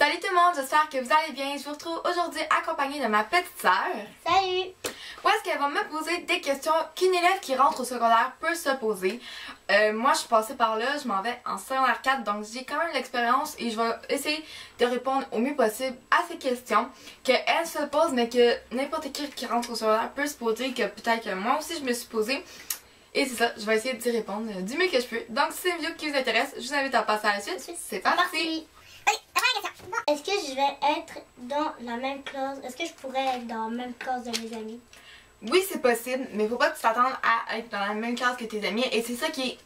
Salut tout le monde, j'espère que vous allez bien. Je vous retrouve aujourd'hui accompagnée de ma petite sœur. Salut! Où est-ce qu'elle va me poser des questions qu'une élève qui rentre au secondaire peut se poser. Moi, je suis passée par là, je m'en vais en secondaire 4, donc j'ai quand même l'expérience et je vais essayer de répondre au mieux possible à ces questions qu'elle se pose, mais que n'importe qui rentre au secondaire peut se poser, que peut-être que moi aussi je me suis posée. Et c'est ça, je vais essayer d'y répondre du mieux que je peux. Donc si c'est une vidéo qui vous intéresse, je vous invite à passer à la suite. C'est parti! Est-ce que je vais être dans la même classe? Est-ce que je pourrais être dans la même classe de mes amis? Oui, c'est possible, mais faut pas que tu t'attendes à être dans la même classe que tes amis. Et c'est ça qui est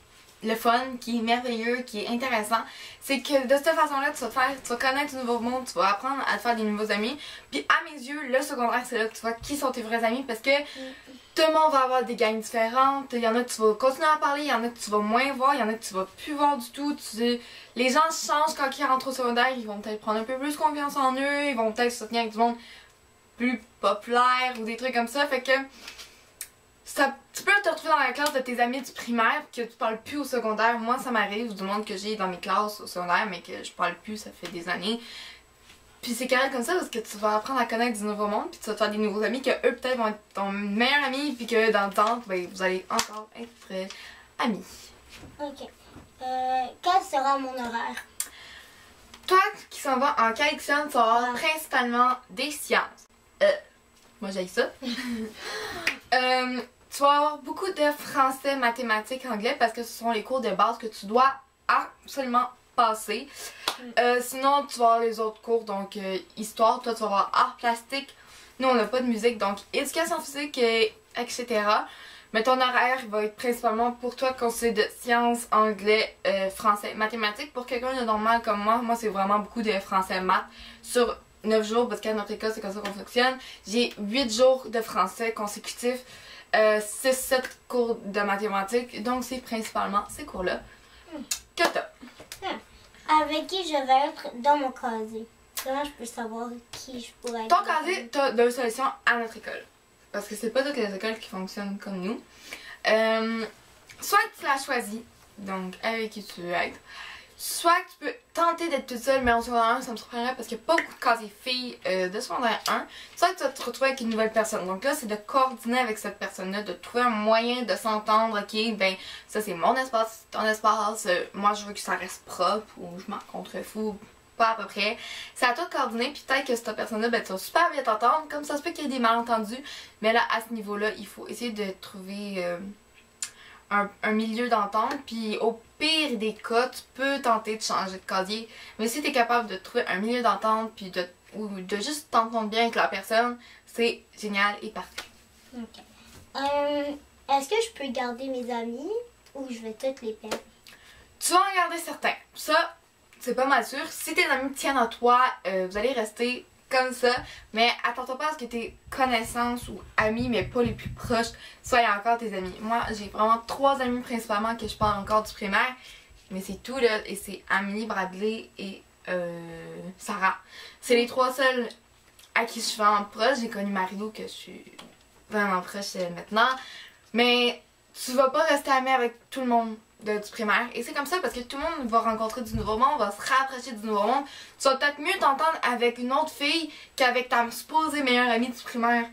le fun, qui est merveilleux, qui est intéressant. C'est que de cette façon-là, tu vas connaître du nouveau monde, tu vas apprendre à te faire des nouveaux amis. Puis à mes yeux, le secondaire, c'est là que tu vois qui sont tes vrais amis parce que tout le monde va avoir des gangs différentes. Il y en a que tu vas continuer à parler, il y en a que tu vas moins voir, il y en a que tu vas plus voir du tout. Les gens changent quand ils rentrent au secondaire, ils vont peut-être prendre un peu plus confiance en eux, ils vont peut-être se tenir avec du monde plus populaire ou des trucs comme ça. Fait que tu peux te retrouver dans la classe de tes amis du primaire que tu parles plus au secondaire. Moi, ça m'arrive du monde que j'ai dans mes classes au secondaire, mais que je parle plus, ça fait des années. Puis c'est carré comme ça parce que tu vas apprendre à connaître du nouveau monde, puis tu vas te faire des nouveaux amis que eux peut-être vont être ton meilleur ami, puis que dans le temps, ben, vous allez encore être amis. Ok. Quel sera mon horaire? Toi qui s'en vas en Calixion, tu vas avoir principalement des sciences. Moi j'ai ça. Tu vas avoir beaucoup de français, mathématiques, anglais parce que ce sont les cours de base que tu dois absolument passer. Sinon, tu vas avoir les autres cours, donc histoire, toi tu vas avoir art plastique. Nous on n'a pas de musique, donc éducation physique, etc. Mais ton horaire va être principalement pour toi conseillé de sciences, anglais, français, mathématiques. Pour quelqu'un de normal comme moi c'est vraiment beaucoup de français maths sur 9 jours parce qu'à notre école c'est comme ça qu'on fonctionne. J'ai 8 jours de français consécutifs, 6-7 cours de mathématiques, donc c'est principalement ces cours-là que t'as. Avec qui je vais être dans mon casier? Comment je peux savoir qui je pourrais être? Ton casier, t'as deux solutions à notre école. Parce que c'est pas toutes les écoles qui fonctionnent comme nous. Soit tu l'as choisi, donc avec qui tu veux être. Soit tu peux tenter d'être toute seule, mais en secondaire 1, ça me surprendrait parce qu'il n'y a pas beaucoup de casiers filles de secondaire 1. Soit tu vas te retrouver avec une nouvelle personne. Donc là, c'est de coordonner avec cette personne-là, de trouver un moyen de s'entendre. Ok, ben ça c'est mon espace, c'est ton espace. Moi, je veux que ça reste propre ou je m'en contrefous. Pas à peu près. C'est à toi de coordonner, puis peut-être que cette personne-là, ben, tu vas super bien t'entendre. Comme ça se peut qu'il y ait des malentendus. Mais là, à ce niveau-là, il faut essayer de trouver un milieu d'entente. Puis au pire des cas, tu peux tenter de changer de casier. Mais si tu es capable de trouver un milieu d'entente, puis ou de juste t'entendre bien avec la personne, c'est génial et parfait. Ok. Est-ce que je peux garder mes amis ou je vais toutes les perdre? Tu vas en garder certains. Ça, c'est pas mal sûr. Si tes amis tiennent à toi, vous allez rester comme ça. Mais attends-toi pas à ce que tes connaissances ou amis, mais pas les plus proches, soient encore tes amis. Moi, j'ai vraiment 3 amis principalement que je parle encore du primaire. Mais c'est tout là. Et c'est Amélie, Bradley et Sarah. C'est les 3 seuls à qui je suis vraiment proche. J'ai connu Mario que je suis vraiment proche maintenant. Mais tu vas pas rester amie avec tout le monde du primaire. Et c'est comme ça parce que tout le monde va rencontrer du nouveau monde, va se rapprocher du nouveau monde. Tu vas peut-être mieux t'entendre avec une autre fille qu'avec ta supposée meilleure amie du primaire.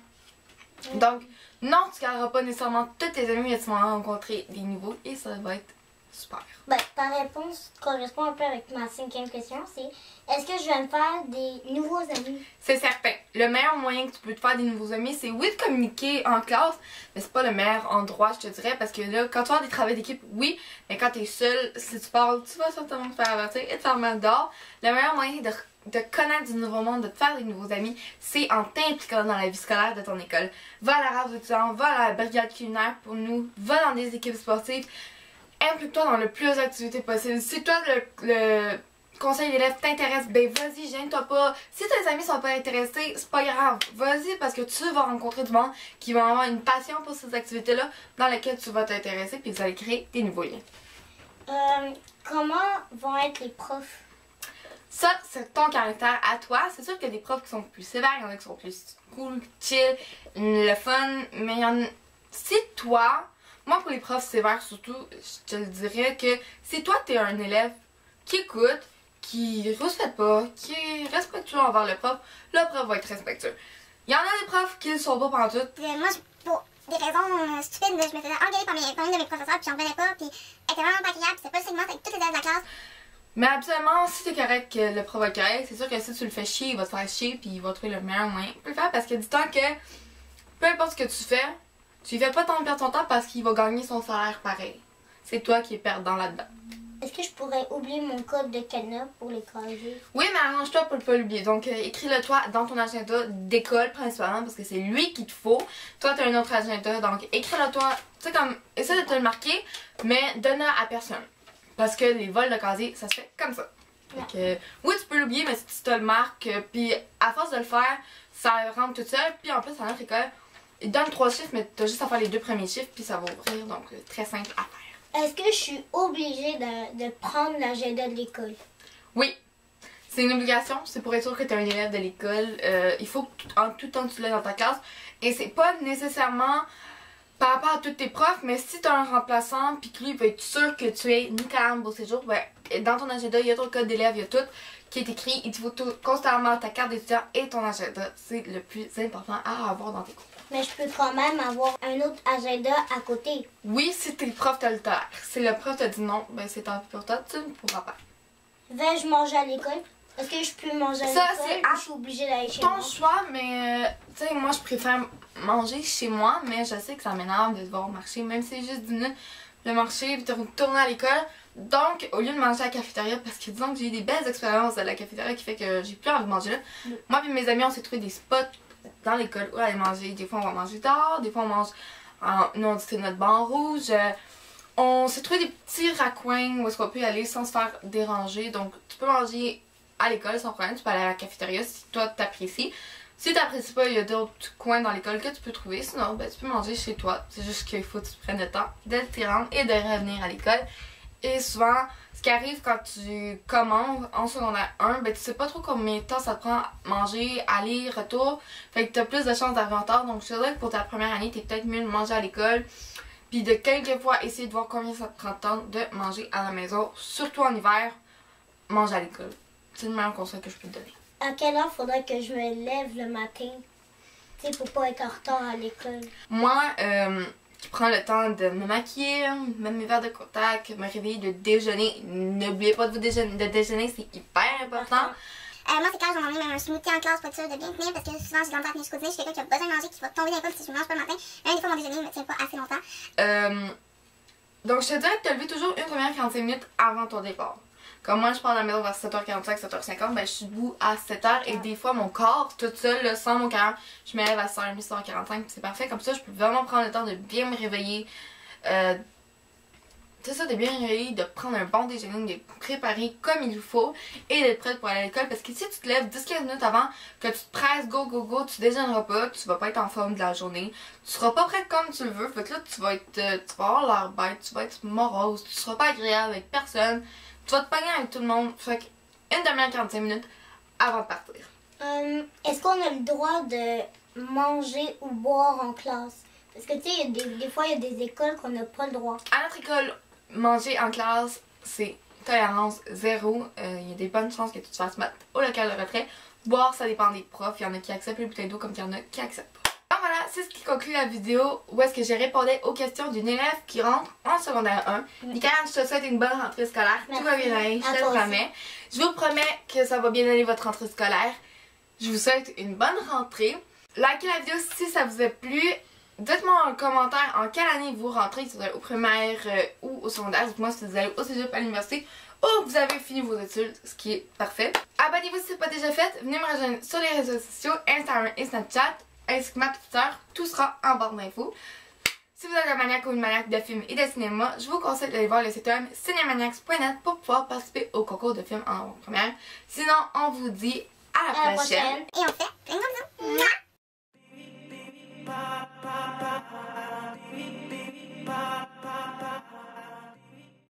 Donc, non, tu garderas pas nécessairement tous tes amis, mais tu vas rencontrer des nouveaux et ça va être super. Ben, ta réponse correspond un peu avec ma 5e question, c'est est-ce que je vais me faire des nouveaux amis? C'est certain. Le meilleur moyen que tu peux te faire des nouveaux amis, c'est oui de communiquer en classe, mais c'est pas le meilleur endroit, je te dirais, parce que là, quand tu as des travaux d'équipe, oui, mais quand tu es seul, si tu parles, tu vas certainement te faire avertir et te faire mal dehors. Le meilleur moyen de connaître du nouveau monde, de te faire des nouveaux amis, c'est en t'impliquant dans la vie scolaire de ton école. Va à la rave d'étudiants, va à la brigade culinaire pour nous, va dans des équipes sportives. Implique-toi dans le plus d'activités possible. Si toi, le conseil d'élève t'intéresse, ben vas-y, gêne-toi pas. Si tes amis sont pas intéressés, c'est pas grave. Vas-y parce que tu vas rencontrer du monde qui va avoir une passion pour ces activités-là dans lesquelles tu vas t'intéresser puis vous allez créer des nouveaux liens. Comment vont être les profs? Ça, c'est ton caractère à toi. C'est sûr qu'il y a des profs qui sont plus sévères, il y en a qui sont plus cool, chill, le fun, mais il y en a... Si toi... Moi, pour les profs sévères surtout, je te le dirais que si toi, t'es un élève qui écoute, qui respectent pas, qui respectent toujours envers le prof va être respectueux. Il y en a des profs qui ne sont pas pantoute. Moi, pour des raisons stupides, je me faisais engueuler par une de mes professeurs, puis j'en revenais pas, puis elle était vraiment pas agréable, c'était pas le segment avec tous les élèves de la classe. Mais absolument, si t'es correct que le prof va être correct, c'est sûr que si tu le fais chier, il va te faire chier, puis il va trouver le meilleur moyen pour le faire, parce que dis-toi que peu importe ce que tu fais, tu lui fais pas tant perdre ton temps parce qu'il va gagner son salaire pareil. C'est toi qui es perdant là-dedans. Est-ce que je pourrais oublier mon code de cadenas pour l'écraser? Oui, mais arrange-toi pour ne pas l'oublier. Donc, écris-le toi dans ton agenda d'école principalement parce que c'est lui qu'il te faut. Toi, tu as un autre agenda, donc écris-le toi. Tu sais, comme, essaie de te le marquer, mais donne-le à personne. Parce que les vols de casier, ça se fait comme ça. Donc, oui, tu peux l'oublier, mais si tu te le marques, puis à force de le faire, ça rentre tout seul. Puis en plus, à notre école, il donne 3 chiffres, mais tu as juste à faire les 2 premiers chiffres, puis ça va ouvrir. Donc, très simple à faire. Est-ce que je suis obligée de prendre l'agenda de l'école? Oui, c'est une obligation. C'est pour être sûr que tu es un élève de l'école. Il faut que en tout temps tu l'aies dans ta classe. Et c'est pas nécessairement par rapport à tous tes profs, mais si tu as un remplaçant puis que lui veut être sûr que tu es nickel beau séjour, ben, dans ton agenda, il y a ton code d'élève, il y a tout qui est écrit. Il te faut constamment ta carte d'étudiant et ton agenda. C'est le plus important à avoir dans tes cours. Mais je peux quand même avoir un autre agenda à côté. Oui, si tes profs te le tolèrent. Si le prof te dit non, ben c'est tant pis pour toi, tu ne pourras pas. Vais-je manger à l'école? Est-ce que je peux manger à l'école? Ça, c'est je suis obligée d'aller chez moi? Ton choix, mais tu sais, moi je préfère manger chez moi, mais je sais que ça m'énerve de devoir marcher, même si c'est juste 10 minutes, le marcher puis de retourner à l'école. Donc, au lieu de manger à la cafétéria, parce que disons que j'ai eu des belles expériences à la cafétéria qui fait que j'ai plus envie de manger là, moi et mes amis, on s'est trouvé des spots dans l'école où aller manger. Des fois, on va manger dehors, des fois, on mange. Nous, on dit que c'est notre banc rouge. On s'est trouvé des petits raccoins où est-ce qu'on peut y aller sans se faire déranger. Donc, tu peux manger à l'école sans problème. Tu peux aller à la cafétéria si toi, t'apprécies. Si t'apprécies pas, il y a d'autres coins dans l'école que tu peux trouver. Sinon, ben, tu peux manger chez toi. C'est juste qu'il faut que tu prennes le temps de t'y rendre et de revenir à l'école. Et souvent, ce qui arrive quand tu commandes en secondaire 1, ben tu sais pas trop combien de temps ça te prend à manger, aller, retour. Fait que t'as plus de chances d'arriver en retard. Donc je dirais que pour ta première année, t'es peut-être mieux de manger à l'école. Puis de quelques fois essayer de voir combien ça te prend de temps de manger à la maison. Surtout en hiver, mange à l'école. C'est le meilleur conseil que je peux te donner. À quelle heure faudrait que je me lève le matin? Tu sais, pour pas être en retard à l'école. Moi, je prends le temps de me maquiller, mettre mes verres de contact, me réveiller, de déjeuner. N'oubliez pas de déjeuner, c'est hyper important. Moi, c'est quand je vais m'emmener un smoothie en classe pour être sûre de bien tenir parce que souvent, j'ai longtemps à tenir jusqu'au dîner. Je suis quelqu'un qui a besoin de manger, qui va tomber dans les pommes si je ne mange pas le matin. Même des fois, mon déjeuner ne me tient pas assez longtemps. Donc, je te dirais de te lever toujours une première 45 minutes avant ton départ. Comme moi, je pars de la maison vers 7h45, 7h50, ben je suis debout à 7h et des fois, mon corps, toute seule, là, sans mon cœur, je me lève à 7h30, 7h45, c'est parfait. Comme ça, je peux vraiment prendre le temps de bien me réveiller. C'est ça, de bien me réveiller, de prendre un bon déjeuner, de préparer comme il faut et d'être prête pour aller à l'école. Parce que si tu te lèves 10-15 minutes avant, que tu te presses, go, go, go, tu déjeuneras pas, tu vas pas être en forme de la journée, tu seras pas prête comme tu le veux. Fait que là, tu vas avoir l'air bête, tu vas être morose, tu seras pas agréable avec personne. Tu vas te pogner avec tout le monde. Fait qu'une demi-heure 45 minutes avant de partir. Est-ce qu'on a le droit de manger ou boire en classe? Parce que tu sais, des fois, il y a des écoles qu'on n'a pas le droit. À notre école, manger en classe, c'est tolérance zéro. Il y a des bonnes chances que tu te fasses mettre au local de retrait. Boire, ça dépend des profs. Il y en a qui acceptent les bouteilles d'eau comme il y en a qui acceptent pas. Donc voilà, c'est ce qui conclut la vidéo où est-ce que j'ai répondu aux questions d'une élève qui rentre en secondaire 1. Nickel, je te souhaite une bonne rentrée scolaire. Merci. Tout va bien aller, je te le promets. Je vous promets que ça va bien aller votre rentrée scolaire. Je vous souhaite une bonne rentrée. Likez la vidéo si ça vous a plu. Dites-moi en commentaire en quelle année vous rentrez, si vous allez au primaire ou au secondaire. Dites-moi si vous allez au cégep, à l'université ou vous avez fini vos études, ce qui est parfait. Abonnez-vous si ce n'est pas déjà fait. Venez me rejoindre sur les réseaux sociaux, Instagram et Snapchat, ainsi que ma petite sœur. Tout sera en barre d'infos. Si vous êtes un maniaque ou une maniaque de films et de cinéma, je vous conseille d'aller voir le site web cinemaniacs.net pour pouvoir participer au concours de films en première. Sinon, on vous dit à la prochaine. Et on fait plein de bisous.